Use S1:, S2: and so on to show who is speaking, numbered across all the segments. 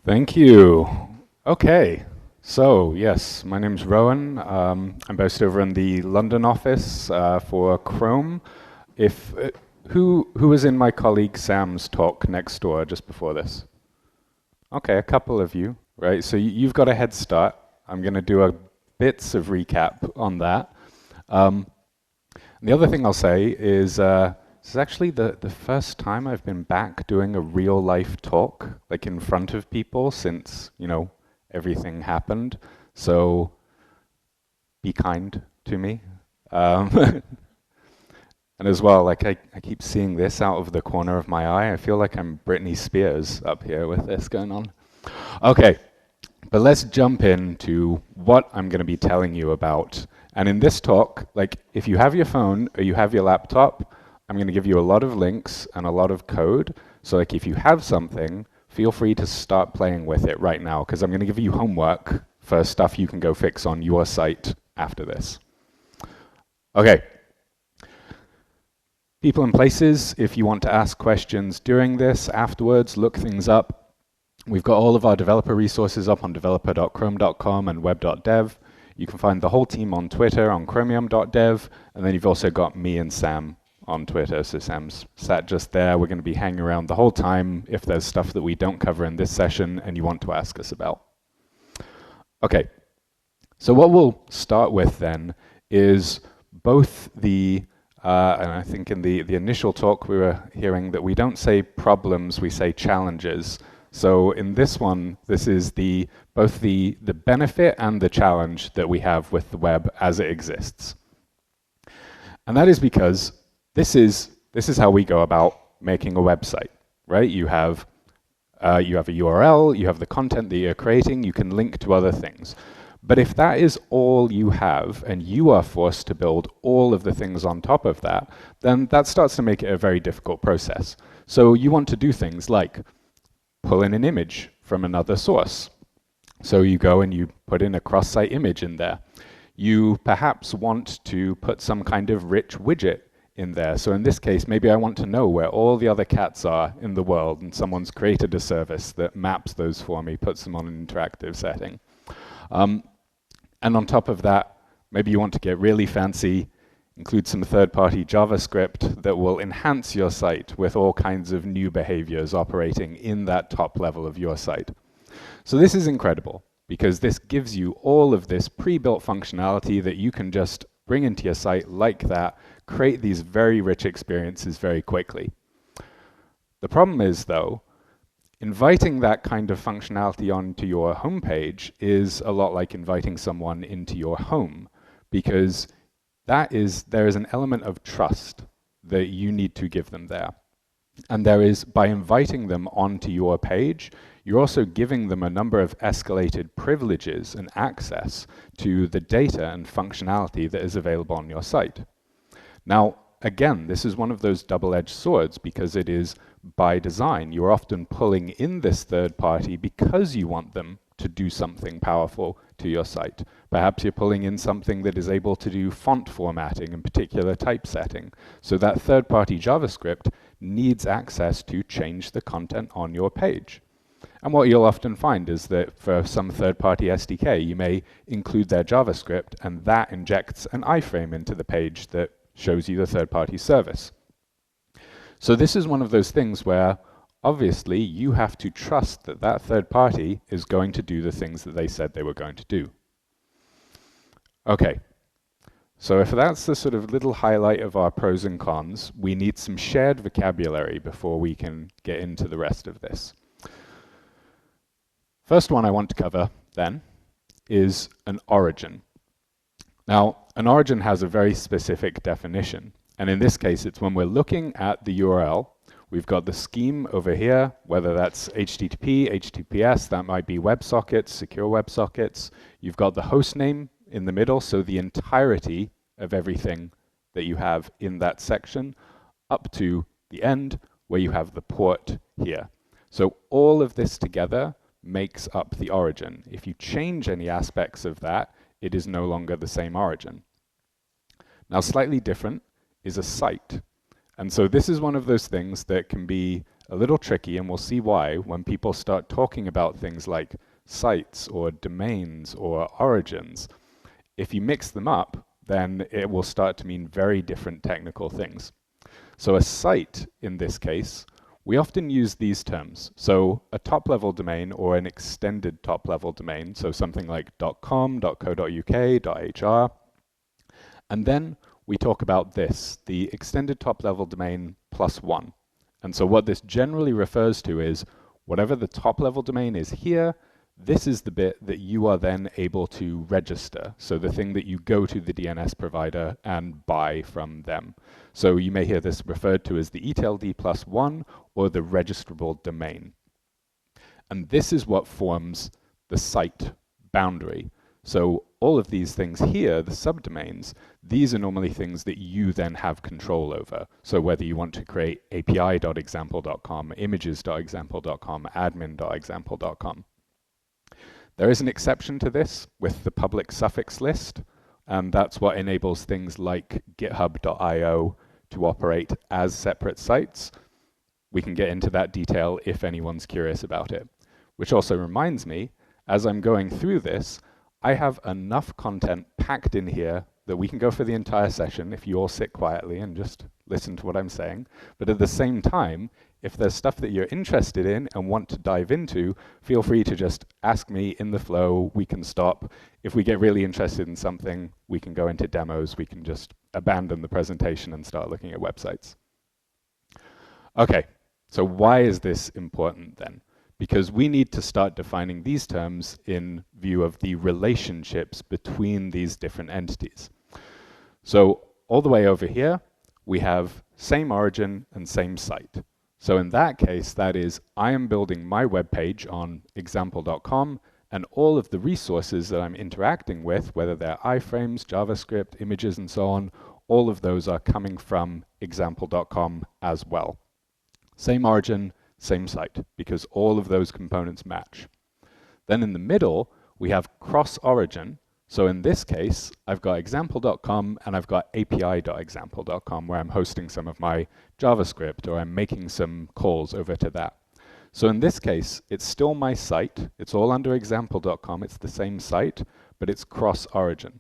S1: Thank you. Okay, so yes, my name's Rowan. I'm based over in the London office for Chrome. If who was in my colleague Sam's talk next door just before this? Okay, a couple of you, right? So you've got a head start. I'm going to do a bits of recap on that. Um, and the other thing I'll say is this is actually the first time I've been back doing a real life talk, like in front of people since, everything happened. So be kind to me. Um, and as well, like I keep seeing this out of the corner of my eye. I feel like I'm Britney Spears up here with this going on. Okay, but let's jump into what I'm going to be telling you about. And in this talk, like if you have your phone or you have your laptop, I'm going to give you a lot of links and a lot of code. So like if you have something, feel free to start playing with it right now, because I'm going to give you homework for stuff you can go fix on your site after this. Okay. People and places, if you want to ask questions during this, afterwards, look things up. We've got all of our developer resources up on developer.chrome.com and web.dev. You can find the whole team on Twitter on chromium.dev, and then you've also got me and Sam on Twitter. So Sam's sat just there. We're going to be hanging around the whole time if there's stuff that we don't cover in this session and you want to ask us about. Okay, so what we'll start with then is both the and I think in the initial talk we were hearing that we don't say problems, we say challenges. So in this one, this is both the benefit and the challenge that we have with the web as it exists. And that is because this is how we go about making a website, right? You have a URL, you have the content that you're creating, you can link to other things. But if that is all you have, and you are forced to build all of the things on top of that, then that starts to make it a very difficult process. So you want to do things like pull in an image from another source. So you go and you put in a cross-site image in there. You perhaps want to put some kind of rich widget in there. So in this case, maybe I want to know where all the other cats are in the world, and someone's created a service that maps those for me, puts them on an interactive setting. And on top of that, maybe you want to get really fancy, include some third-party JavaScript that will enhance your site with all kinds of new behaviors operating in that top level of your site. So this is incredible, because this gives you all of this pre-built functionality that you can just bring into your site like that, create these very rich experiences very quickly. The problem is, though, inviting that kind of functionality onto your homepage is a lot like inviting someone into your home, because there is an element of trust that you need to give them there. And there is, by inviting them onto your page, you're also giving them a number of escalated privileges and access to the data and functionality that is available on your site. Now, again, this is one of those double-edged swords, because it is by design. You're often pulling in this third party because you want them to do something powerful to your site. Perhaps you're pulling in something that is able to do font formatting and particular typesetting. So that third-party JavaScript needs access to change the content on your page. And what you'll often find is that for some third-party SDK, you may include their JavaScript, and that injects an iframe into the page that shows you the third-party service. So this is one of those things where, obviously, you have to trust that that third party is going to do the things that they said they were going to do. Okay, so if that's the sort of little highlight of our pros and cons, we need some shared vocabulary before we can get into the rest of this. First one I want to cover, then, is an origin. Now, an origin has a very specific definition. And in this case, it's when we're looking at the URL, we've got the scheme over here, whether that's HTTP, HTTPS, that might be WebSockets, secure WebSockets. You've got the host name in the middle, so the entirety of everything that you have in that section, up to the end, where you have the port here. So all of this together makes up the origin. If you change any aspects of that, it is no longer the same origin. Now, slightly different is a site. And so this is one of those things that can be a little tricky, and we'll see why when people start talking about things like sites or domains or origins. If you mix them up, then it will start to mean very different technical things. So a site, in this case, we often use these terms. So a top-level domain or an extended top-level domain, so something like .com, .co.uk, .hr. And then we talk about this, the extended top-level domain plus one. And so what this generally refers to is whatever the top-level domain is here, this is the bit that you are then able to register. So the thing that you go to the DNS provider and buy from them. So you may hear this referred to as the ETLD plus one or the registrable domain. And this is what forms the site boundary. So all of these things here, the subdomains, these are normally things that you then have control over. So whether you want to create api.example.com, images.example.com, admin.example.com. There is an exception to this with the public suffix list, and that's what enables things like github.io to operate as separate sites. We can get into that detail if anyone's curious about it. Which also reminds me, as I'm going through this, I have enough content packed in here that we can go for the entire session if you all sit quietly and just listen to what I'm saying. But at the same time, if there's stuff that you're interested in and want to dive into, feel free to just ask me in the flow. We can stop. If we get really interested in something, we can go into demos. We can just abandon the presentation and start looking at websites. Okay, so why is this important then? Because we need to start defining these terms in view of the relationships between these different entities. So all the way over here, we have same origin and same site. So in that case, that is, I am building my web page on example.com, and all of the resources that I'm interacting with, whether they're iframes, JavaScript, images, and so on, all of those are coming from example.com as well. Same origin, same site, because all of those components match. Then in the middle, we have cross-origin. So in this case, I've got example.com and I've got api.example.com where I'm hosting some of my JavaScript or I'm making some calls over to that. So in this case, it's still my site. It's all under example.com. It's the same site, but it's cross-origin.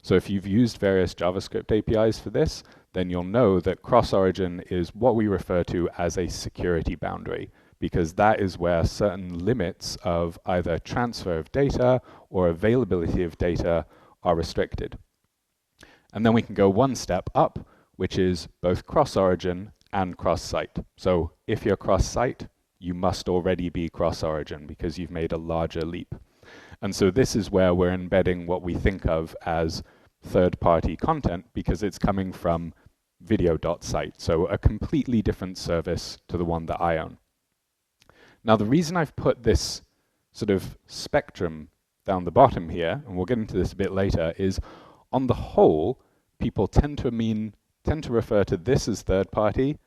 S1: So if you've used various JavaScript APIs for this, then you'll know that cross-origin is what we refer to as a security boundary, because that is where certain limits of either transfer of data or availability of data are restricted. And then we can go one step up, which is both cross-origin and cross-site. So if you're cross-site, you must already be cross-origin because you've made a larger leap. And so this is where we're embedding what we think of as third-party content because it's coming from video.site, so a completely different service to the one that I own. Now, the reason I've put this sort of spectrum down the bottom here, and we'll get into this a bit later, is on the whole, people tend to refer to this as third party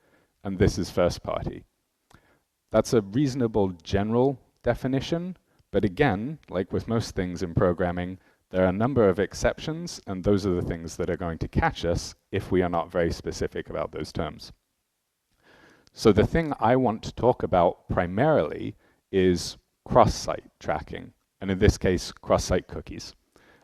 S1: and this is first party. That's a reasonable general definition, but again, like with most things in programming, there are a number of exceptions, and those are the things that are going to catch us if we are not very specific about those terms. So the thing I want to talk about primarily is cross-site tracking, and in this case, cross-site cookies.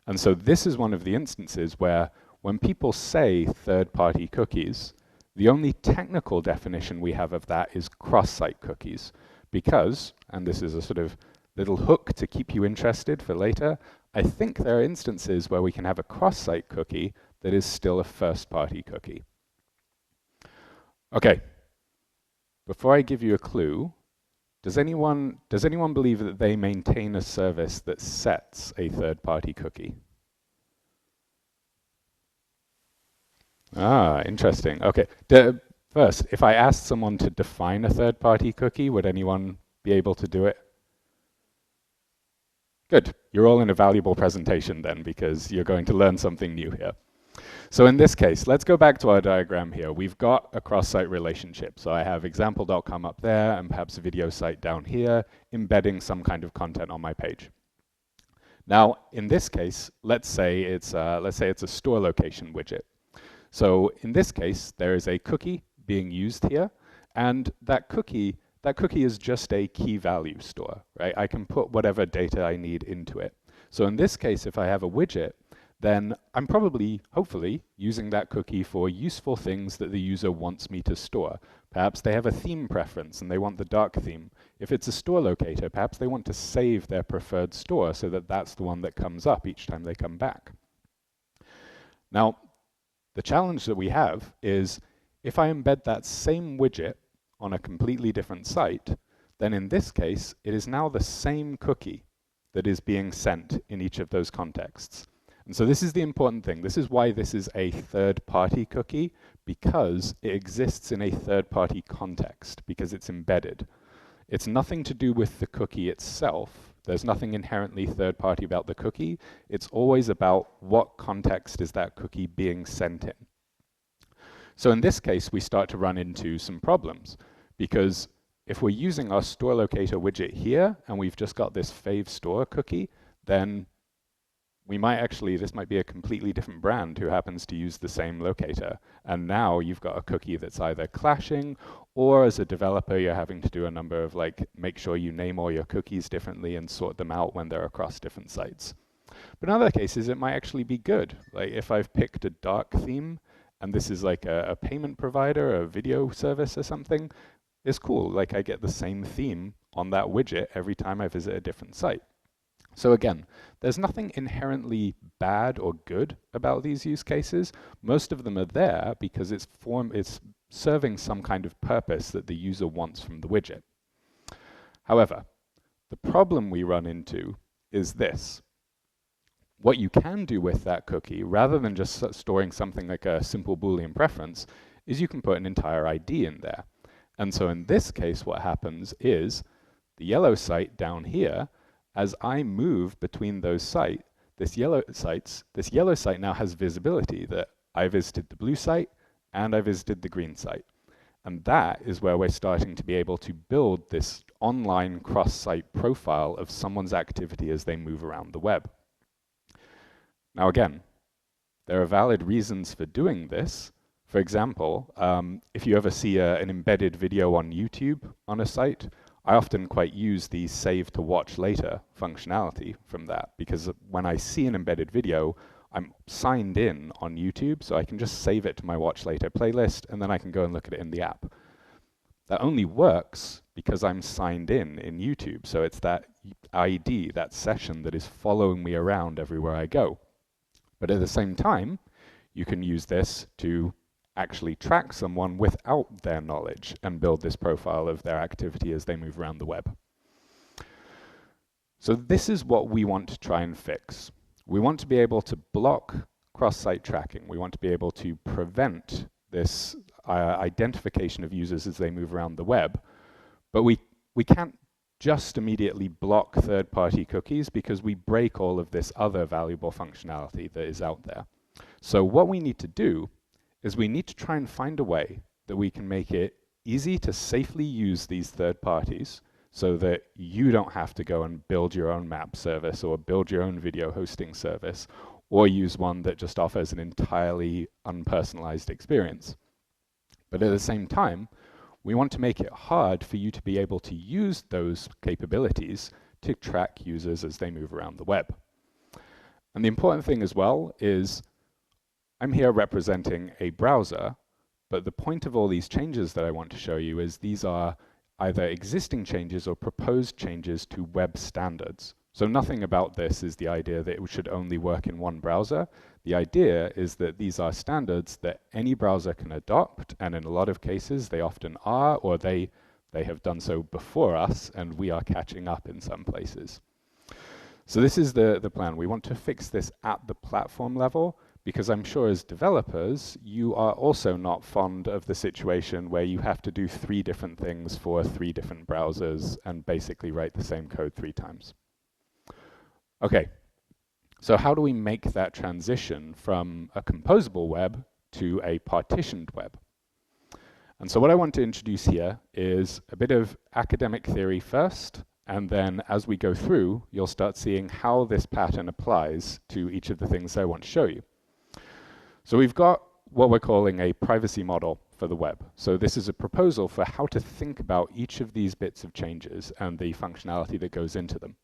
S1: And so this is one of the instances where when people say third-party cookies, the only technical definition we have of that is cross-site cookies, because, and this is a sort of little hook to keep you interested for later, I think there are instances where we can have a cross-site cookie that is still a first-party cookie. Okay. Before I give you a clue, does anyone believe that they maintain a service that sets a third-party cookie? Ah, interesting. Okay. First, if I asked someone to define a third-party cookie, would anyone be able to do it? Good. You're all in a valuable presentation then, because you're going to learn something new here. So in this case, let's go back to our diagram here. We've got a cross-site relationship. So I have example.com up there and perhaps a video site down here embedding some kind of content on my page. Now, in this case, let's say it's a store location widget. So in this case, there is a cookie being used here, and that cookie that cookie is just a key value store, right? I can put whatever data I need into it. So in this case, if I have a widget, then I'm probably, hopefully, using that cookie for useful things that the user wants me to store. Perhaps they have a theme preference and they want the dark theme. If it's a store locator, perhaps they want to save their preferred store so that that's the one that comes up each time they come back. Now, the challenge that we have is if I embed that same widget on a completely different site, then in this case, it is now the same cookie that is being sent in each of those contexts. And so this is the important thing. This is why this is a third-party cookie, because it exists in a third-party context, because it's embedded. It's nothing to do with the cookie itself. There's nothing inherently third-party about the cookie. It's always about what context is that cookie being sent in. So in this case, we start to run into some problems, because if we're using our store locator widget here, and we've just got this fave store cookie, then we might actually, this might be a completely different brand who happens to use the same locator. And now you've got a cookie that's either clashing, or as a developer, you're having to do a number of make sure you name all your cookies differently and sort them out when they're across different sites. But in other cases, it might actually be good. Like if I've picked a dark theme, and this is like a payment provider, a video service or something, it's cool. Like I get the same theme on that widget every time I visit a different site. So again, there's nothing inherently bad or good about these use cases. Most of them are there because it's serving some kind of purpose that the user wants from the widget. However, the problem we run into is this. What you can do with that cookie, rather than just storing something like a simple Boolean preference, is you can put an entire ID in there. And so in this case, what happens is the yellow site down here, as I move between those sites, this yellow site now has visibility that I visited the blue site and I visited the green site. And that is where we're starting to be able to build this online cross-site profile of someone's activity as they move around the web. Now again, there are valid reasons for doing this. For example, if you ever see an embedded video on YouTube on a site, I often quite use the save to watch later functionality from that, because when I see an embedded video, I'm signed in on YouTube, so I can just save it to my watch later playlist, and then I can go and look at it in the app. That only works because I'm signed in YouTube, so it's that ID, that session that is following me around everywhere I go. But at the same time, you can use this to actually track someone without their knowledge and build this profile of their activity as they move around the web. So this is what we want to try and fix. We want to be able to block cross-site tracking. We want to be able to prevent this identification of users as they move around the web. But we can't just immediately block third-party cookies because we break all of this other valuable functionality that is out there. So what we need to do is we need to try and find a way that we can make it easy to safely use these third parties so that you don't have to go and build your own map service or build your own video hosting service or use one that just offers an entirely unpersonalized experience. But at the same time, we want to make it hard for you to be able to use those capabilities to track users as they move around the web. And the important thing as well is I'm here representing a browser, but the point of all these changes that I want to show you is these are either existing changes or proposed changes to web standards. So nothing about this is the idea that it should only work in one browser. The idea is that these are standards that any browser can adopt, and in a lot of cases they often are, or they have done so before us, and we are catching up in some places. So this is the plan. We want to fix this at the platform level, because I'm sure as developers, you are also not fond of the situation where you have to do 3 different things for 3 different browsers and basically write the same code 3 times. Okay, so how do we make that transition from a composable web to a partitioned web? And so what I want to introduce here is a bit of academic theory first, and then as we go through, you'll start seeing how this pattern applies to each of the things I want to show you. So we've got what we're calling a privacy model for the web. So this is a proposal for how to think about each of these bits of changes and the functionality that goes into them.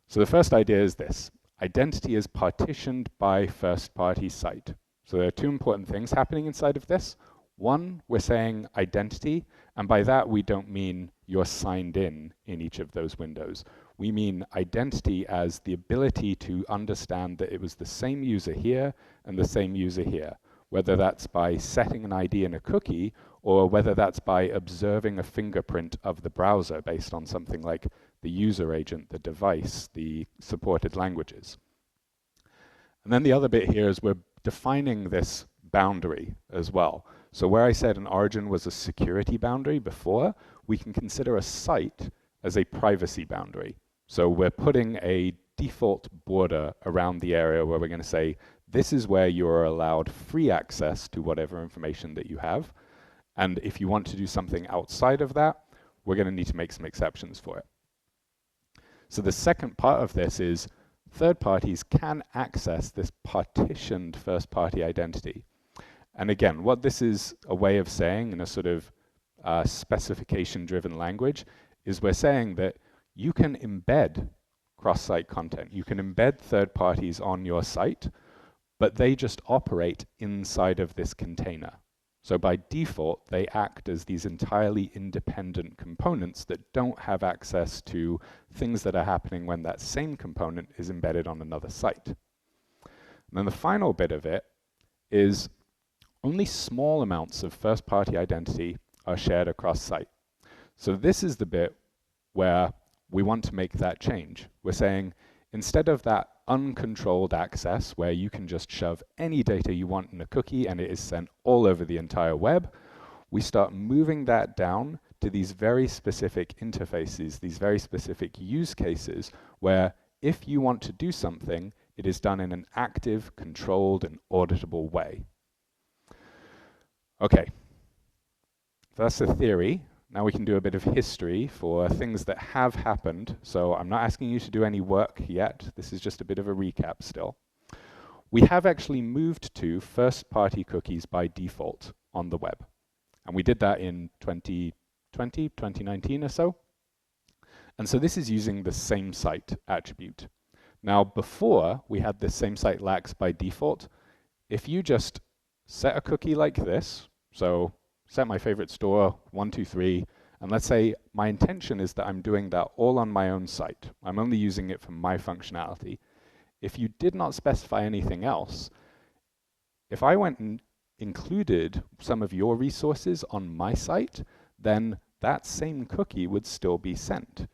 S1: So the first idea is this: identity is partitioned by first-party site. So there are two important things happening inside of this. One, we're saying identity, and by that we don't mean you're signed in each of those windows. We mean identity as the ability to understand that it was the same user here and the same user here, whether that's by setting an ID in a cookie or whether that's by observing a fingerprint of the browser based on something like the user agent, the device, the supported languages. And then the other bit here is we're defining this boundary as well. So where I said an origin was a security boundary before, we can consider a site as a privacy boundary. So we're putting a default border around the area where we're going to say, this is where you are allowed free access to whatever information that you have. And if you want to do something outside of that, we're going to need to make some exceptions for it. So the second part of this is third parties can access this partitioned first-party identity. And again, what this is a way of saying in a sort of specification-driven language is we're saying that you can embed cross-site content. You can embed third parties on your site, but they just operate inside of this container. So by default, they act as these entirely independent components that don't have access to things that are happening when that same component is embedded on another site. And then the final bit of it is only small amounts of first-party identity are shared across site. So this is the bit where we want to make that change. We're saying instead of that uncontrolled access where you can just shove any data you want in a cookie and it is sent all over the entire web, we start moving that down to these very specific interfaces, these very specific use cases where if you want to do something, it is done in an active, controlled, and auditable way. Okay, so that's the theory. Now we can do a bit of history for things that have happened. So I'm not asking you to do any work yet. This is just a bit of a recap still. We have actually moved to first-party cookies by default on the web. And we did that in 2020, 2019 or so. And so this is using the same site attribute. Now before we had this same site lax by default, if you just set a cookie like this, so set my favorite store, 123, and let's say my intention is that I'm doing that all on my own site. I'm only using it for my functionality. If you did not specify anything else, if I went and included some of your resources on my site, then that same cookie would still be sent.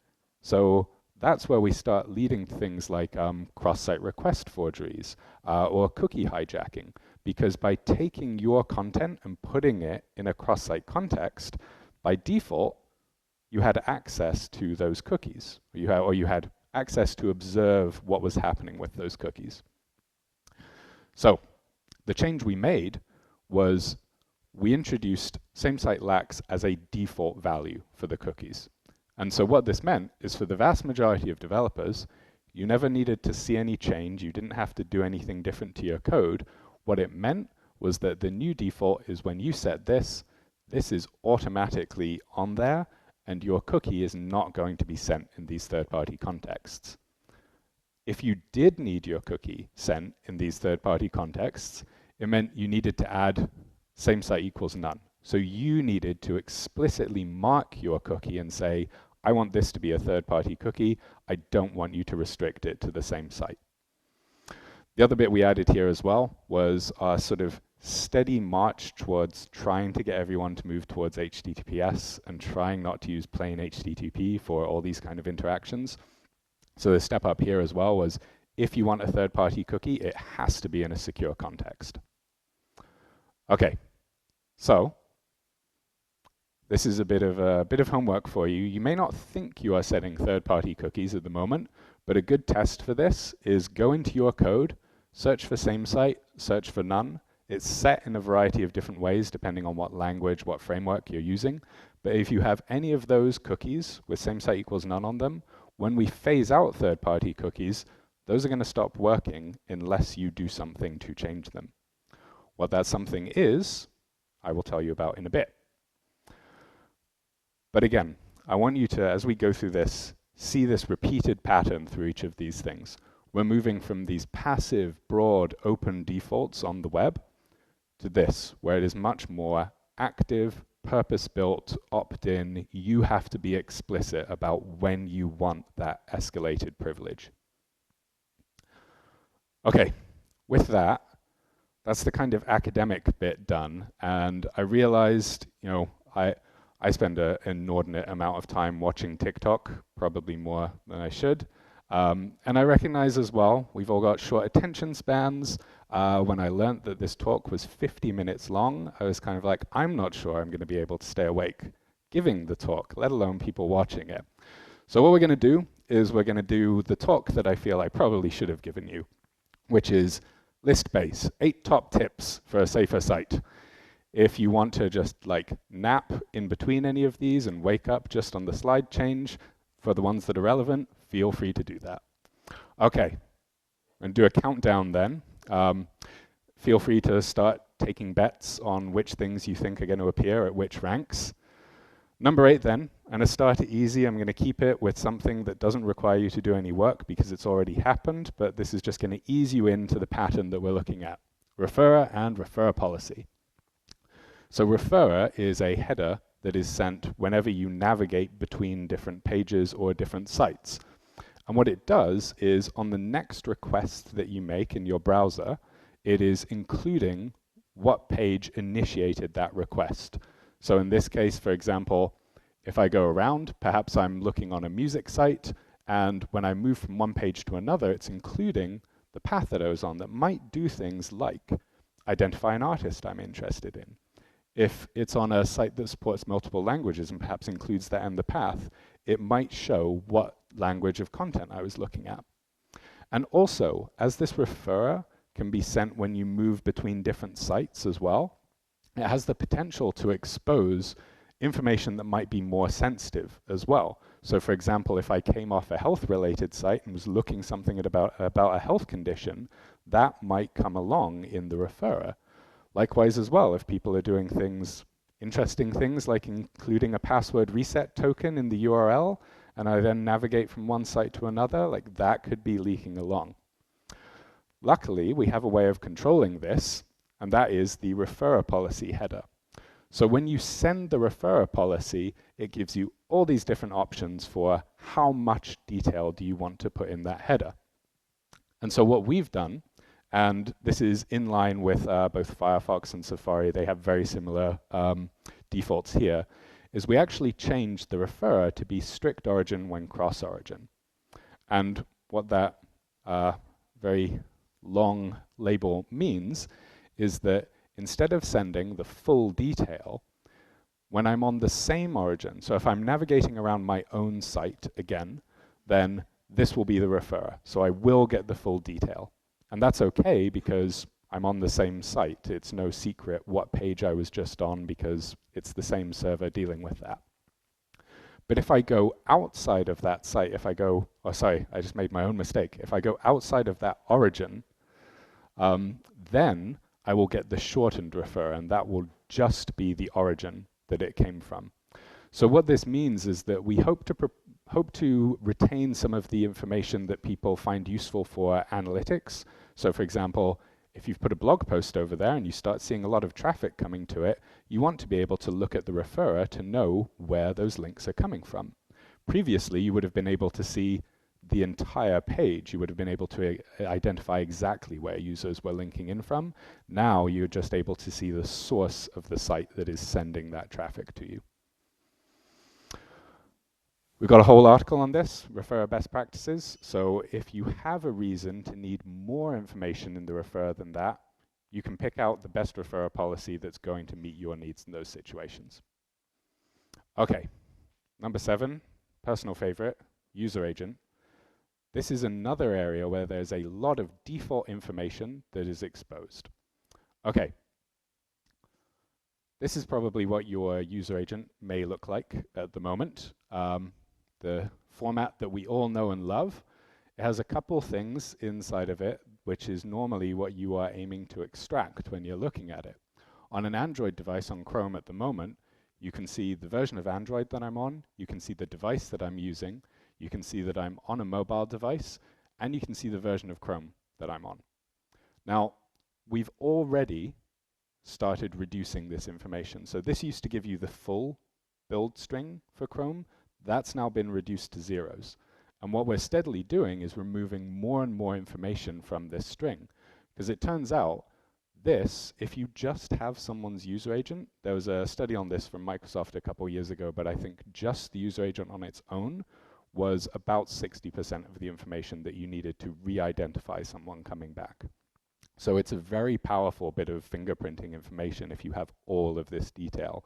S1: So that's where we start leading to things like cross-site request forgeries or cookie hijacking. Because by taking your content and putting it in a cross-site context, by default, you had access to those cookies, or you had access to observe what was happening with those cookies. So the change we made was we introduced same-site lax as a default value for the cookies. And so what this meant is for the vast majority of developers, you never needed to see any change. You didn't have to do anything different to your code. What it meant was that the new default is when you set this, this is automatically on there, and your cookie is not going to be sent in these third-party contexts. If you did need your cookie sent in these third-party contexts, it meant you needed to add same site equals none. So you needed to explicitly mark your cookie and say, I want this to be a third-party cookie. I don't want you to restrict it to the same site. The other bit we added here as well was our sort of steady march towards trying to get everyone to move towards HTTPS and trying not to use plain HTTP for all these kind of interactions. So the step up here as well was if you want a third-party cookie, it has to be in a secure context. Okay, so this is a bit of homework for you. You may not think you are setting third-party cookies at the moment, but a good test for this is go into your code, search for same site, search for none. It's set in a variety of different ways depending on what language, what framework you're using. But if you have any of those cookies with same site equals none on them, when we phase out third-party cookies, those are going to stop working unless you do something to change them. What that something is, I will tell you about in a bit. But again, I want you to, as we go through this, see this repeated pattern through each of these things. We're moving from these passive, broad, open defaults on the web to this, where it is much more active, purpose-built, opt-in. You have to be explicit about when you want that escalated privilege. Okay, with that, that's the kind of academic bit done, and I realized, I spend an inordinate amount of time watching TikTok, probably more than I should. And I recognize as well, we've all got short attention spans. When I learned that this talk was 50 minutes long, I was kind of like, I'm not sure I'm going to be able to stay awake giving the talk, let alone people watching it. So what we're going to do is we're going to do the talk that I feel I probably should have given you, which is list base, 8 top tips for a safer site. If you want to just nap in between any of these and wake up just on the slide change for the ones that are relevant, feel free to do that. Okay, and do a countdown then. Feel free to start taking bets on which things you think are going to appear at which ranks. Number 8 then, and to start it easy, I'm going to keep it with something that doesn't require you to do any work because it's already happened, but this is just going to ease you into the pattern that we're looking at. Referrer and referrer policy. So referrer is a header that is sent whenever you navigate between different pages or different sites. And what it does is on the next request that you make in your browser, it is including what page initiated that request. So in this case, for example, if I go around, perhaps I'm looking on a music site, and when I move from one page to another, it's including the path that I was on that might do things like identify an artist I'm interested in. If it's on a site that supports multiple languages and perhaps includes that in the path, it might show what language of content I was looking at. And also, as this referrer can be sent when you move between different sites as well, it has the potential to expose information that might be more sensitive as well. So for example, if I came off a health-related site and was looking something about a health condition, that might come along in the referrer. Likewise as well, if people are doing interesting things like including a password reset token in the URL, and I then navigate from one site to another, that could be leaking along. Luckily, we have a way of controlling this, and that is the referrer policy header. So when you send the referrer policy, it gives you all these different options for how much detail do you want to put in that header. And so what we've done, and this is in line with both Firefox and Safari, they have very similar defaults here, is we actually changed the referrer to be strict origin when cross-origin. And what that very long label means is that instead of sending the full detail, when I'm on the same origin, so if I'm navigating around my own site again, then this will be the referrer. So I will get the full detail. And that's okay because I'm on the same site. It's no secret what page I was just on because it's the same server dealing with that. But if I go outside of that site, if I go, oh sorry, I just made my own mistake. If I go outside of that origin, then I will get the shortened referrer, and that will just be the origin that it came from. So what this means is that we hope to retain some of the information that people find useful for analytics. So for example, if you've put a blog post over there and you start seeing a lot of traffic coming to it, you want to be able to look at the referrer to know where those links are coming from. Previously, you would have been able to see the entire page. You would have been able to identify exactly where users were linking in from. Now you're just able to see the source of the site that is sending that traffic to you. We've got a whole article on this, referrer best practices. So if you have a reason to need more information in the referrer than that, you can pick out the best referrer policy that's going to meet your needs in those situations. Okay, number 7, personal favorite, user agent. This is another area where there's a lot of default information that is exposed. Okay, this is probably what your user agent may look like at the moment. The format that we all know and love. It has a couple things inside of it, which is normally what you are aiming to extract when you're looking at it. On an Android device on Chrome at the moment, you can see the version of Android that I'm on, you can see the device that I'm using, you can see that I'm on a mobile device, and you can see the version of Chrome that I'm on. Now, we've already started reducing this information. So this used to give you the full build string for Chrome. That's now been reduced to zeros. And what we're steadily doing is removing more and more information from this string. Because it turns out this, if you just have someone's user agent, there was a study on this from Microsoft a couple years ago, but I think just the user agent on its own was about 60% of the information that you needed to re-identify someone coming back. So it's a very powerful bit of fingerprinting information if you have all of this detail.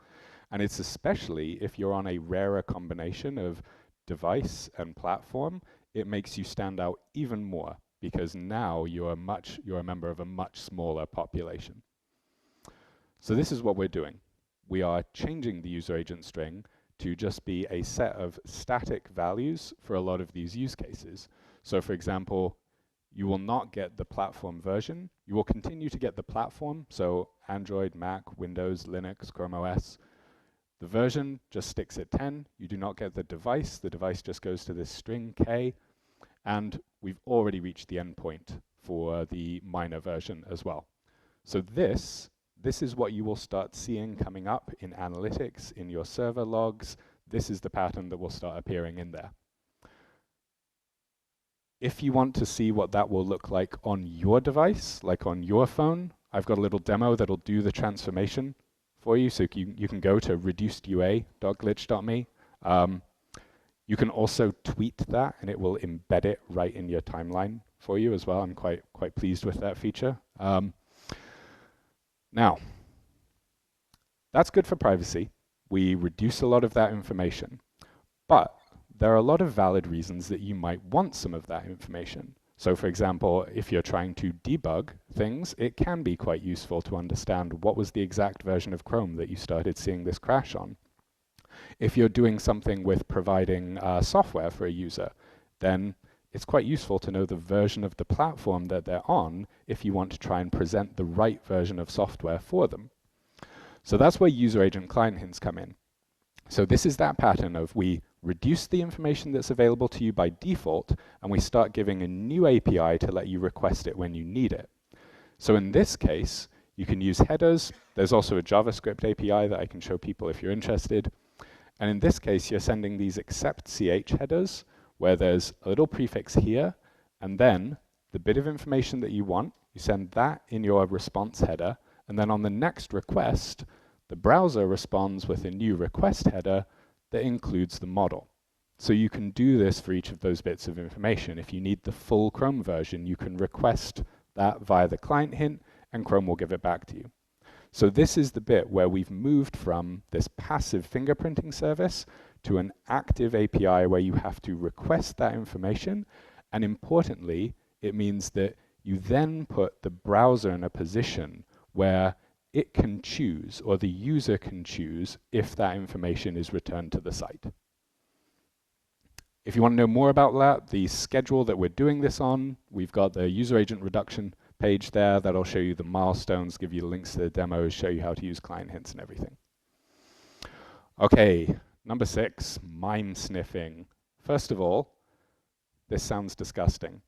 S1: And it's especially if you're on a rarer combination of device and platform, it makes you stand out even more because now you're a member of a much smaller population. So this is what we're doing. We are changing the user agent string to just be a set of static values for a lot of these use cases. So for example, you will not get the platform version. You will continue to get the platform, so Android, Mac, Windows, Linux, Chrome OS. The version just sticks at 10. You do not get the device. The device just goes to this string K. And we've already reached the endpoint for the minor version as well. So this is what you will start seeing coming up in analytics, in your server logs. This is the pattern that will start appearing in there. If you want to see what that will look like on your device, like on your phone, I've got a little demo that'll do the transformation for you. So you can go to reducedua.glitch.me. You can also tweet that, and it will embed it right in your timeline for you as well. I'm quite pleased with that feature. Now, that's good for privacy. We reduce a lot of that information, but there are a lot of valid reasons that you might want some of that information. So for example, if you're trying to debug things, it can be quite useful to understand what was the exact version of Chrome that you started seeing this crash on. If you're doing something with providing software for a user, then it's quite useful to know the version of the platform that they're on if you want to try and present the right version of software for them. So that's where user agent client hints come in. So this is that pattern of we reduce the information that's available to you by default, and we start giving a new API to let you request it when you need it. So in this case, you can use headers. There's also a JavaScript API that I can show people if you're interested. And in this case, you're sending these accept ch headers, where there's a little prefix here, and then the bit of information that you want, you send that in your response header, and then on the next request, the browser responds with a new request header that includes the model. So you can do this for each of those bits of information. If you need the full Chrome version, you can request that via the client hint, and Chrome will give it back to you. So this is the bit where we've moved from this passive fingerprinting service to an active API where you have to request that information. And importantly, it means that you then put the browser in a position where it can choose, or the user can choose, if that information is returned to the site. If you want to know more about that, the schedule that we're doing this on, we've got the user agent reduction page there that'll show you the milestones, give you links to the demos, show you how to use client hints and everything. Okay, number 6, MIME-sniffing. First of all, this sounds disgusting.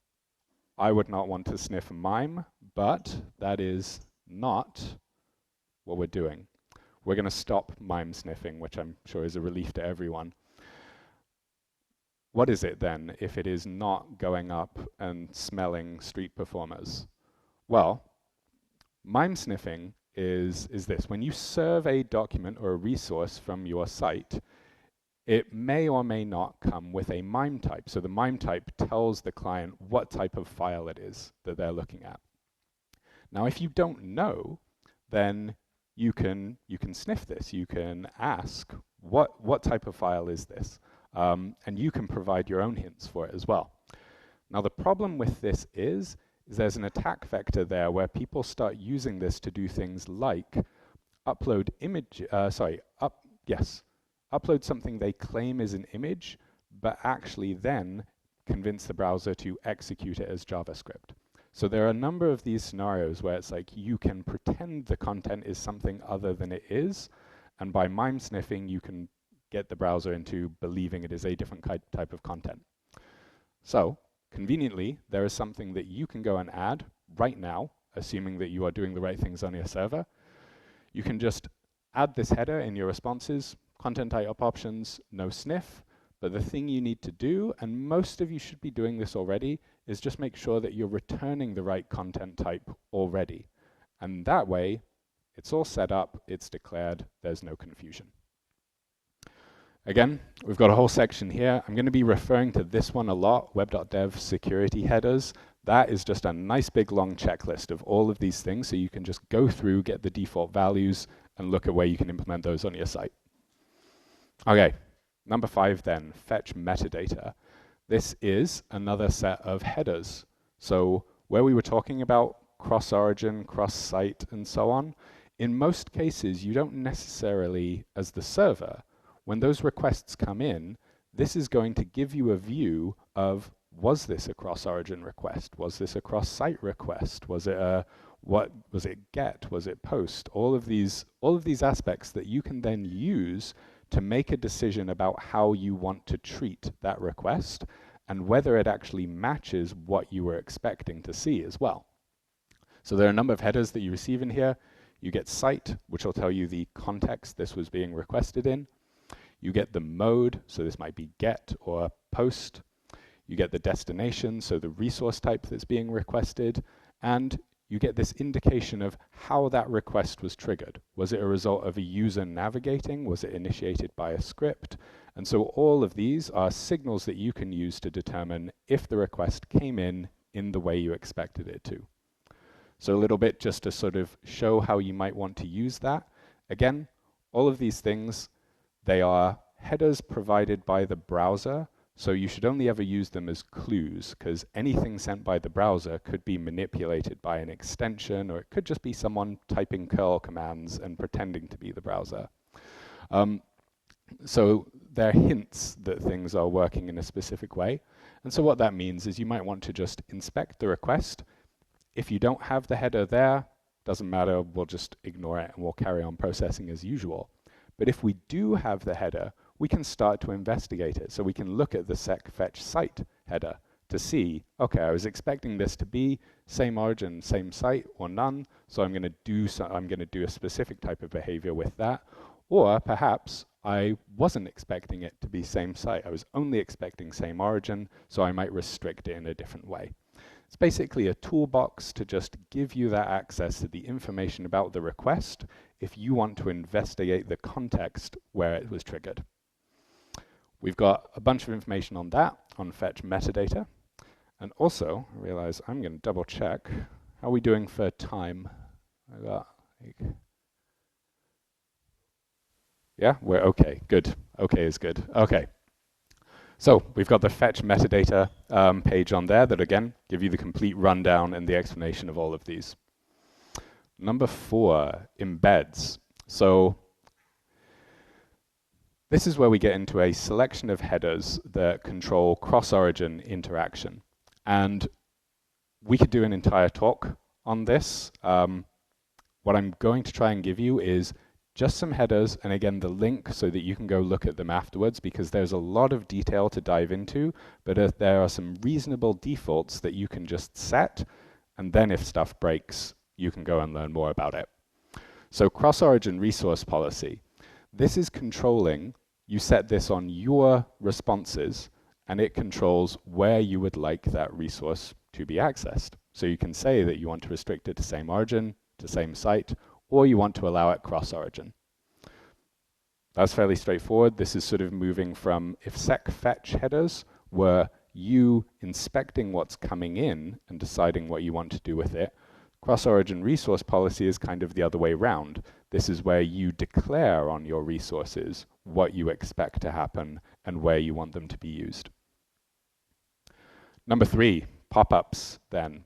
S1: I would not want to sniff a mime, but that is not what we're doing. We're going to stop mime sniffing, which I'm sure is a relief to everyone. What is it then if it is not going up and smelling street performers? Well, mime sniffing is this. When you serve a document or a resource from your site, it may or may not come with a MIME type. So the MIME type tells the client what type of file it is that they're looking at. Now, if you don't know, then you can sniff this. You can ask, what type of file is this? And you can provide your own hints for it as well. Now, the problem with this is there's an attack vector there where people start using this to do things like upload something they claim is an image, but actually then convince the browser to execute it as JavaScript. So there are a number of these scenarios where it's like you can pretend the content is something other than it is, and by MIME-sniffing, you can get the browser into believing it is a different type of content. So, conveniently, there is something that you can go and add right now, assuming that you are doing the right things on your server. You can just add this header in your responses, content type options, no sniff, but the thing you need to do, and most of you should be doing this already, is just make sure that you're returning the right content type already. And that way, it's all set up, it's declared, there's no confusion. Again, we've got a whole section here. I'm going to be referring to this one a lot, web.dev security headers. That is just a nice big long checklist of all of these things, so you can just go through, get the default values, and look at where you can implement those on your site. Okay, number 5 then, fetch metadata. This is another set of headers. So where we were talking about cross-origin, cross-site, and so on, in most cases, you don't necessarily, as the server, when those requests come in, this is going to give you a view of, was this a cross-origin request? Was this a cross-site request? Was it a, what was it get? Was it post? All of these aspects that you can then use to make a decision about how you want to treat that request and whether it actually matches what you were expecting to see as well. So there are a number of headers that you receive in here. You get site, which will tell you the context this was being requested in. You get the mode, so this might be get or post. You get the destination, so the resource type that's being requested. And you get this indication of how that request was triggered. Was it a result of a user navigating? Was it initiated by a script? And so all of these are signals that you can use to determine if the request came in the way you expected it to. So a little bit just to sort of show how you might want to use that. Again, all of these things, they are headers provided by the browser, so you should only ever use them as clues, because anything sent by the browser could be manipulated by an extension, or it could just be someone typing curl commands and pretending to be the browser. So they're hints that things are working in a specific way. And so what that means is you might want to just inspect the request. If you don't have the header there, doesn't matter, we'll just ignore it and we'll carry on processing as usual. But if we do have the header, we can start to investigate it. So we can look at the sec fetch site header to see, okay, I was expecting this to be same origin, same site, or none, so I'm going to do a specific type of behavior with that. Or perhaps I wasn't expecting it to be same site. I was only expecting same origin, so I might restrict it in a different way. It's basically a toolbox to just give you that access to the information about the request if you want to investigate the context where it was triggered. We've got a bunch of information on that, on fetch metadata. And also, I realize I'm going to double check. How are we doing for time? I got, yeah, we're okay, good. Okay is good, okay. So we've got the fetch metadata page on there that, again, give you the complete rundown and the explanation of all of these. Number 4, embeds. So this is where we get into a selection of headers that control cross-origin interaction. And we could do an entire talk on this. What I'm going to try and give you is just some headers, and again, the link so that you can go look at them afterwards, because there's a lot of detail to dive into, but there are some reasonable defaults that you can just set, and then if stuff breaks, you can go and learn more about it. So cross-origin resource policy. This is controlling, you set this on your responses, and it controls where you would like that resource to be accessed. So you can say that you want to restrict it to same origin, to same site, or you want to allow it cross-origin. That's fairly straightforward. This is sort of moving from if sec fetch headers were you inspecting what's coming in and deciding what you want to do with it. Cross-origin resource policy is kind of the other way around. This is where you declare on your resources what you expect to happen and where you want them to be used. Number 3, pop-ups then.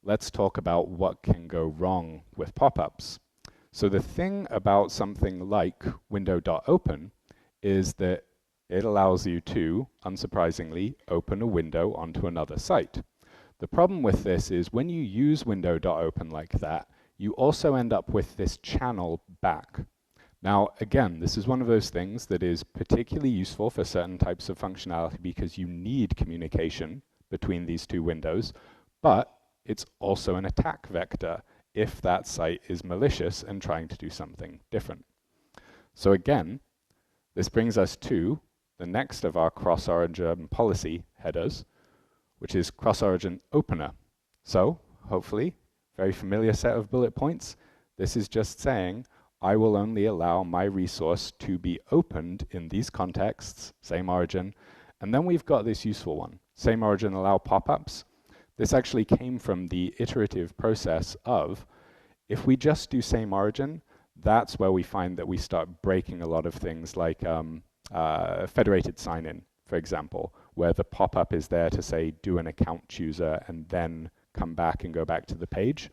S1: Let's talk about what can go wrong with pop-ups. So the thing about something like window.open is that it allows you to, unsurprisingly, open a window onto another site. The problem with this is when you use window.open like that, you also end up with this channel back. Now, again, this is one of those things that is particularly useful for certain types of functionality because you need communication between these two windows, but it's also an attack vector if that site is malicious and trying to do something different. So again, this brings us to the next of our cross-origin policy headers, which is cross-origin opener. So, hopefully, very familiar set of bullet points. This is just saying, I will only allow my resource to be opened in these contexts, same origin. And then we've got this useful one, same origin allow pop-ups. This actually came from the iterative process of, if we just do same origin, that's where we find that we start breaking a lot of things like federated sign-in, for example, where the pop-up is there to say, do an account chooser and then come back and go back to the page.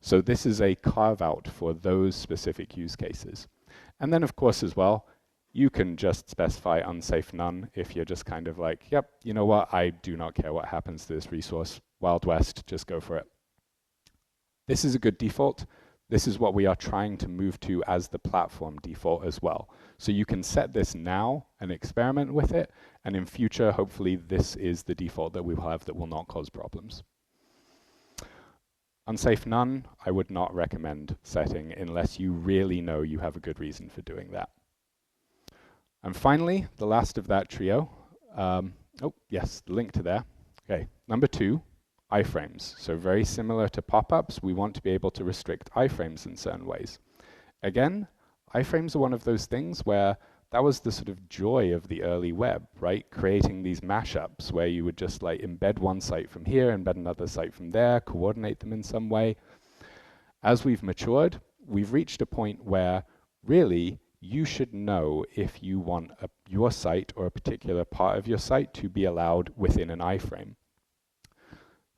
S1: So this is a carve-out for those specific use cases. And then, of course, as well, you can just specify unsafe none if you're just kind of like, yep, you know what, I do not care what happens to this resource. Wild West, just go for it. This is a good default. This is what we are trying to move to as the platform default as well. So you can set this now and experiment with it, and in future, hopefully, this is the default that we will have that will not cause problems. Unsafe none, I would not recommend setting unless you really know you have a good reason for doing that. And finally, the last of that trio, oh yes, the link to there. Okay, number 2, iframes. So very similar to pop-ups, we want to be able to restrict iframes in certain ways. Again, iframes are one of those things where that was the sort of joy of the early web, right? Creating these mashups where you would just like embed one site from here, embed another site from there, coordinate them in some way. As we've matured, we've reached a point where really you should know if you want your site or a particular part of your site to be allowed within an iframe.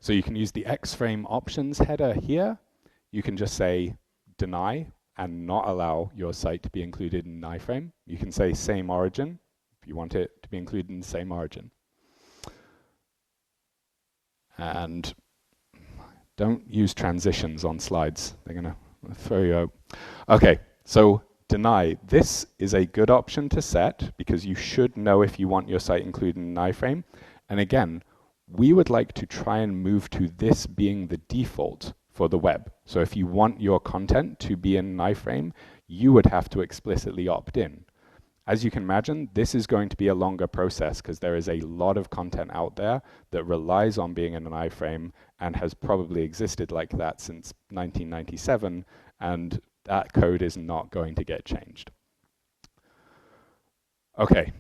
S1: So you can use the X-frame options header here. You can just say deny and not allow your site to be included in an iframe. You can say same origin if you want it to be included in the same origin. And don't use transitions on slides. They're gonna throw you out. Okay, so deny. This is a good option to set because you should know if you want your site included in an iframe. And again, we would like to try and move to this being the default for the web. So if you want your content to be in an iframe, you would have to explicitly opt in. As you can imagine, this is going to be a longer process because there is a lot of content out there that relies on being in an iframe and has probably existed like that since 1997, and that code is not going to get changed. Okay,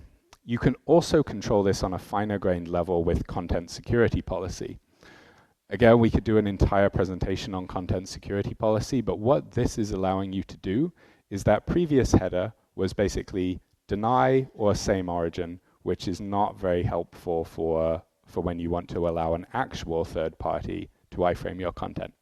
S1: you can also control this on a finer grained level with content security policy. Again, we could do an entire presentation on content security policy, but what this is allowing you to do is that previous header was basically deny or same origin, which is not very helpful for when you want to allow an actual third party to iframe your content.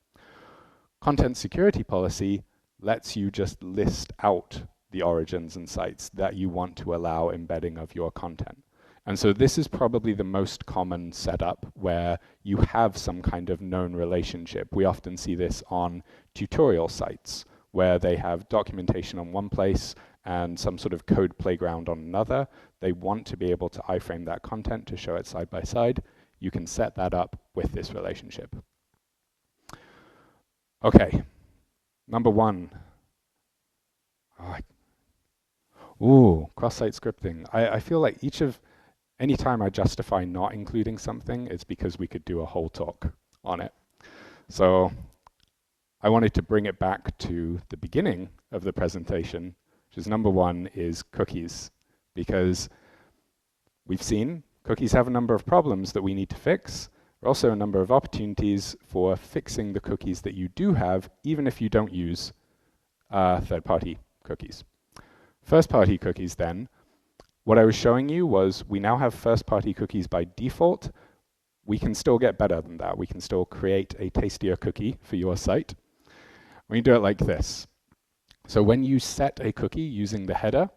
S1: Content security policy lets you just list out the origins and sites that you want to allow embedding of your content. And so this is probably the most common setup where you have some kind of known relationship. We often see this on tutorial sites where they have documentation on one place and some sort of code playground on another. They want to be able to iframe that content to show it side by side. You can set that up with this relationship. Okay, number 1. Cross-site scripting. I feel like anytime I justify not including something, it's because we could do a whole talk on it. So I wanted to bring it back to the beginning of the presentation, which is number 1 is cookies, because we've seen cookies have a number of problems that we need to fix. There are also a number of opportunities for fixing the cookies that you do have, even if you don't use third-party cookies. First-party cookies then, what I was showing you was we now have first-party cookies by default. We can still get better than that. We can still create a tastier cookie for your site. We do it like this. So when you set a cookie using the header,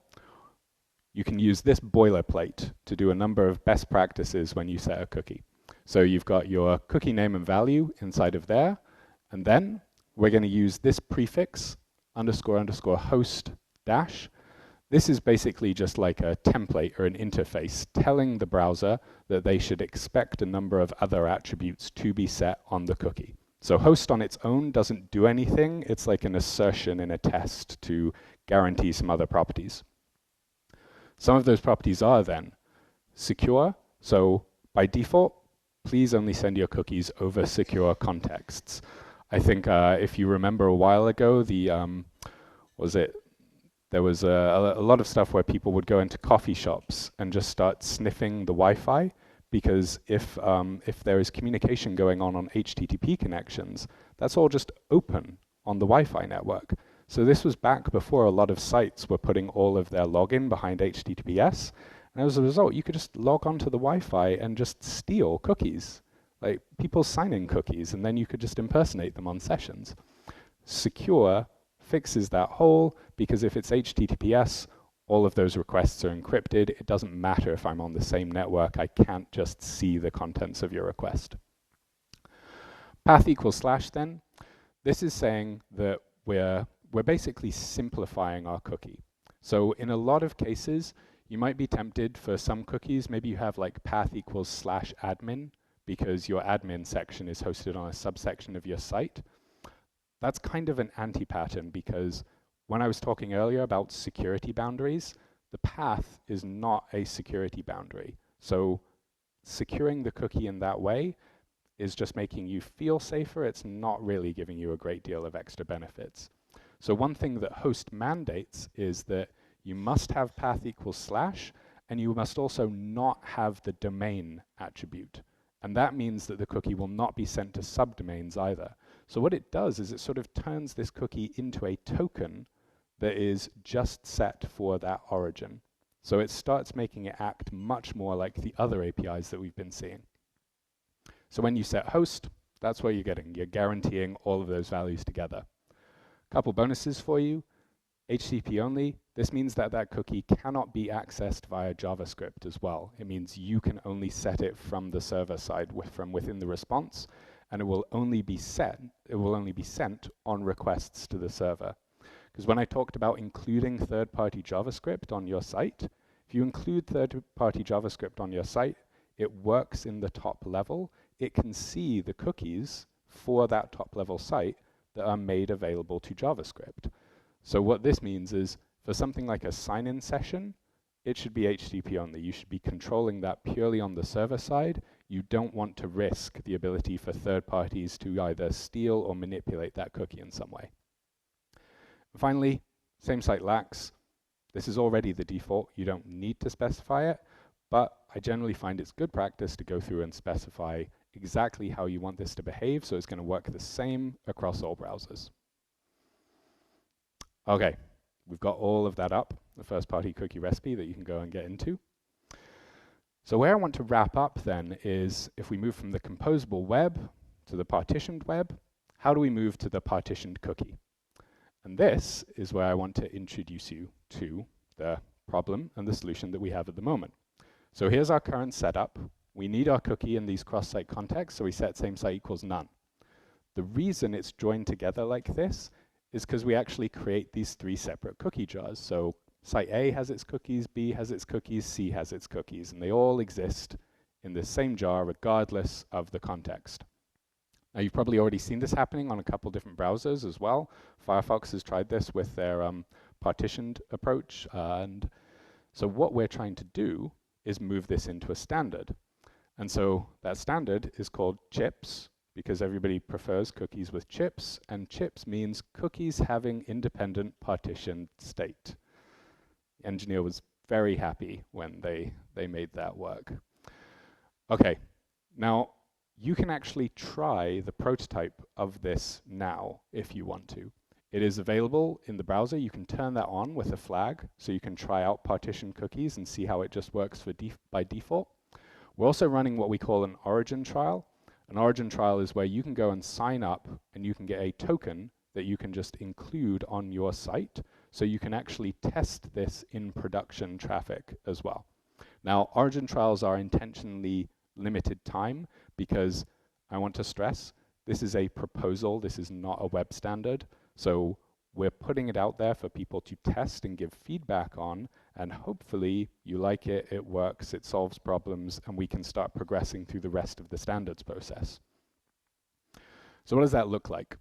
S1: you can use this boilerplate to do a number of best practices when you set a cookie. So you've got your cookie name and value inside of there, and then we're going to use this prefix _ host dash. This is basically just like a template or an interface telling the browser that they should expect a number of other attributes to be set on the cookie. So host on its own doesn't do anything. It's like an assertion in a test to guarantee some other properties. Some of those properties are then secure. So by default, please only send your cookies over secure contexts. I think if you remember a while ago, there was a lot of stuff where people would go into coffee shops and just start sniffing the Wi-Fi, because if there is communication going on HTTP connections, that's all just open on the Wi-Fi network. So this was back before a lot of sites were putting all of their login behind HTTPS, and as a result, you could just log onto the Wi-Fi and just steal cookies, like people signing cookies, and then you could just impersonate them on sessions. Secure fixes that hole, because if it's HTTPS, all of those requests are encrypted. It doesn't matter if I'm on the same network. I can't just see the contents of your request. Path =/ then. This is saying that we're basically simplifying our cookie. So in a lot of cases, you might be tempted for some cookies, maybe you have like path =/ admin, because your admin section is hosted on a subsection of your site. That's kind of an anti-pattern, because when I was talking earlier about security boundaries, the path is not a security boundary. So securing the cookie in that way is just making you feel safer. It's not really giving you a great deal of extra benefits. So one thing that host mandates is that you must have path =/, and you must also not have the domain attribute. And that means that the cookie will not be sent to subdomains either. So what it does is it sort of turns this cookie into a token that is just set for that origin. So it starts making it act much more like the other APIs that we've been seeing. So when you set host, that's what you're getting. You're guaranteeing all of those values together. Couple bonuses for you. HTTP only. This means that that cookie cannot be accessed via JavaScript as well. It means you can only set it from the server side, from within the response, and it will only be sent on requests to the server. Because when I talked about including third-party JavaScript on your site, if you include third-party JavaScript on your site, it works in the top level. It can see the cookies for that top-level site that are made available to JavaScript. So what this means is, for something like a sign-in session, it should be HTTP only. You should be controlling that purely on the server side. You don't want to risk the ability for third parties to either steal or manipulate that cookie in some way. Finally, same site lax. This is already the default. You don't need to specify it, but I generally find it's good practice to go through and specify exactly how you want this to behave, so it's going to work the same across all browsers. Okay, we've got all of that up, the first-party cookie recipe that you can go and get into. So where I want to wrap up then is, if we move from the composable web to the partitioned web, how do we move to the partitioned cookie? And this is where I want to introduce you to the problem and the solution that we have at the moment. So here's our current setup. We need our cookie in these cross-site contexts, so we set same site = none. The reason it's joined together like this is because we actually create these three separate cookie jars. So site A has its cookies, B has its cookies, C has its cookies, and they all exist in the same jar regardless of the context. Now you've probably already seen this happening on a couple different browsers as well. Firefox has tried this with their partitioned approach, and so what we're trying to do is move this into a standard. And so that standard is called chips, because everybody prefers cookies with chips, and chips means cookies having independent partitioned state. The engineer was very happy when they made that work. Okay, now you can actually try the prototype of this now if you want to. It is available in the browser. You can turn that on with a flag, so you can try out partition cookies and see how it just works by default. We're also running what we call an origin trial. An origin trial is where you can go and sign up and you can get a token that you can just include on your site, so you can actually test this in production traffic as well. Now, origin trials are intentionally limited time, because I want to stress, this is a proposal, this is not a web standard, so we're putting it out there for people to test and give feedback on, and hopefully you like it, it works, it solves problems, and we can start progressing through the rest of the standards process. So what does that look like?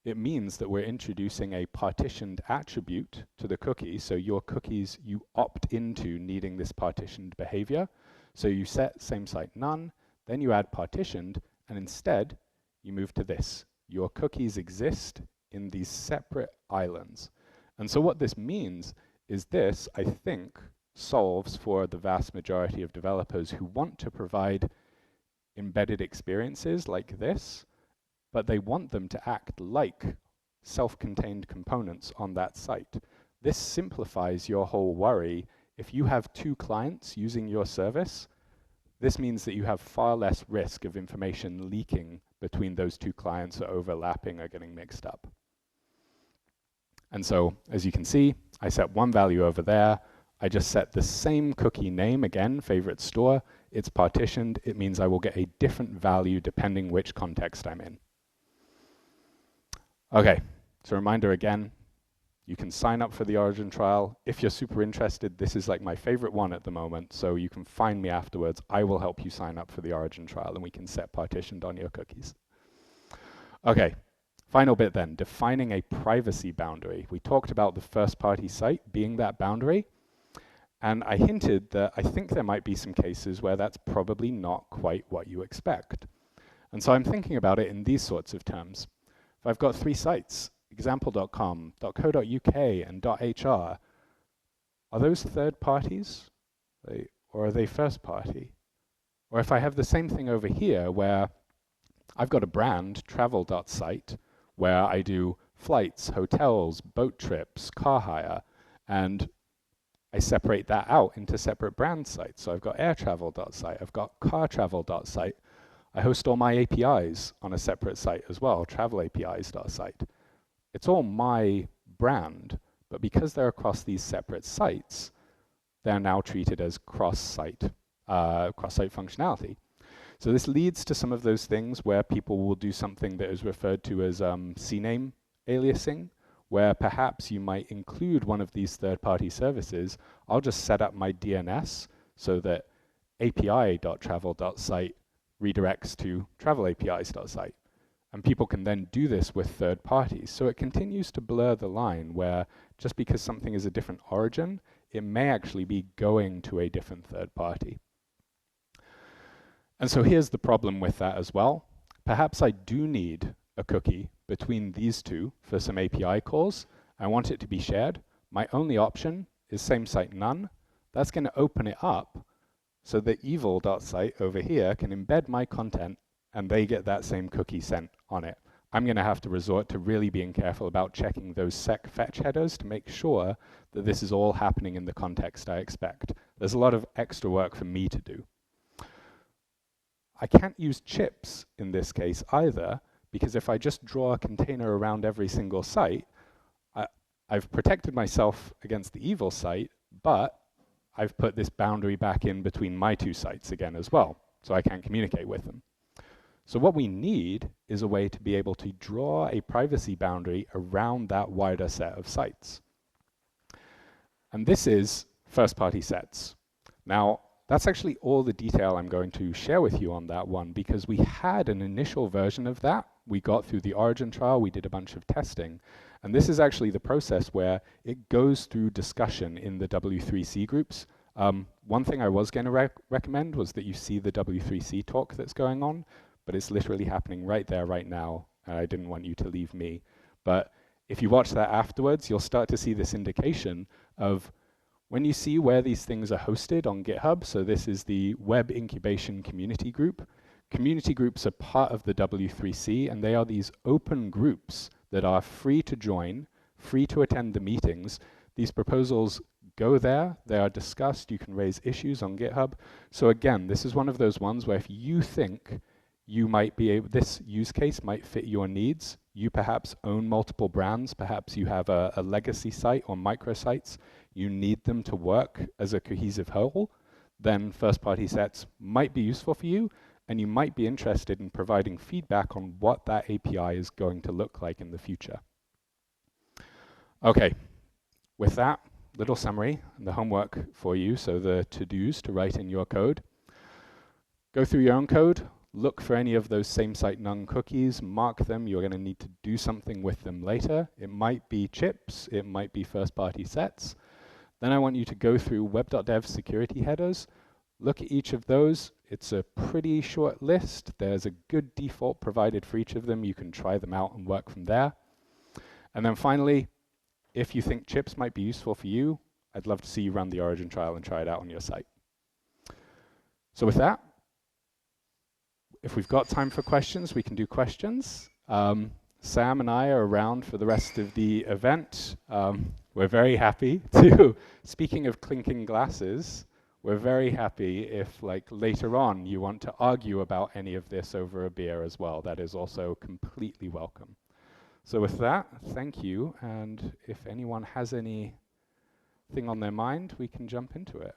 S1: It means that we're introducing a partitioned attribute to the cookie, so your cookies, you opt into needing this partitioned behavior. So you set same site none, then you add partitioned, and instead you move to this. Your cookies exist in these separate islands. And so what this means is this, I think, solves for the vast majority of developers who want to provide embedded experiences like this, but they want them to act like self-contained components on that site. This simplifies your whole worry. If you have two clients using your service, this means that you have far less risk of information leaking between those two clients or overlapping or getting mixed up. And so, as you can see, I set one value over there. I just set the same cookie name again, favorite store. It's partitioned. It means I will get a different value depending which context I'm in. Okay, so reminder again, you can sign up for the Origin trial. If you're super interested, this is like my favorite one at the moment, so you can find me afterwards. I will help you sign up for the Origin trial, and we can set partitioned on your cookies. Okay, final bit then, defining a privacy boundary. We talked about the first-party site being that boundary, and I hinted that I think there might be some cases where that's probably not quite what you expect. And so I'm thinking about it in these sorts of terms. If I've got three sites, example.com, .co.uk, and .hr, are those third parties, or are they first party? Or if I have the same thing over here where I've got a brand, travel.site, where I do flights, hotels, boat trips, car hire, and I separate that out into separate brand sites. So I've got airtravel.site, I've got cartravel.site, I host all my APIs on a separate site as well, travelapis.site. It's all my brand, but because they're across these separate sites, they're now treated as cross-site functionality. So this leads to some of those things where people will do something that is referred to as CNAME aliasing, where perhaps you might include one of these third-party services. I'll just set up my DNS so that api.travel.site redirects to travelapis.site. And people can then do this with third parties. So it continues to blur the line where just because something is a different origin, it may actually be going to a different third party. And so here's the problem with that as well. Perhaps I do need a cookie between these two for some API calls. I want it to be shared. My only option is same site none. That's going to open it up so the evil.site over here can embed my content and they get that same cookie sent on it. I'm going to have to resort to really being careful about checking those sec fetch headers to make sure that this is all happening in the context I expect. There's a lot of extra work for me to do. I can't use chips in this case either, because if I just draw a container around every single site, I've protected myself against the evil site, but I've put this boundary back in between my two sites again as well, so I can't communicate with them. So what we need is a way to be able to draw a privacy boundary around that wider set of sites. And this is first-party sets. Now, that's actually all the detail I'm going to share with you on that one, because we had an initial version of that. We got through the Origin trial, we did a bunch of testing, and this is actually the process where it goes through discussion in the W3C groups. One thing I was going to recommend was that you see the W3C talk that's going on, but it's literally happening right there, right now, and I didn't want you to leave me. But if you watch that afterwards, you'll start to see this indication of when you see where these things are hosted on GitHub. So this is the Web Incubation Community Group. Community groups are part of the W3C, and they are these open groups that are free to join, free to attend the meetings. These proposals go there, they are discussed, you can raise issues on GitHub. So again, this is one of those ones where if you think you might be able, this use case might fit your needs, you perhaps own multiple brands, perhaps you have a legacy site or microsites, you need them to work as a cohesive whole, then first-party sets might be useful for you, and you might be interested in providing feedback on what that API is going to look like in the future. Okay, with that little summary and the homework for you, so the to-dos to write in your code, go through your own code, look for any of those same-site none cookies, mark them. You're going to need to do something with them later. It might be chips, it might be first-party sets. Then I want you to go through web.dev security headers, look at each of those. It's a pretty short list. There's a good default provided for each of them. You can try them out and work from there. And then finally, if you think chips might be useful for you, I'd love to see you run the origin trial and try it out on your site. So with that, if we've got time for questions, we can do questions. Sam and I are around for the rest of the event. We're very happy to, speaking of clinking glasses, we're very happy if, like, later on you want to argue about any of this over a beer as well. That is also completely welcome. So with that, thank you. And if anyone has anything on their mind, we can jump into it.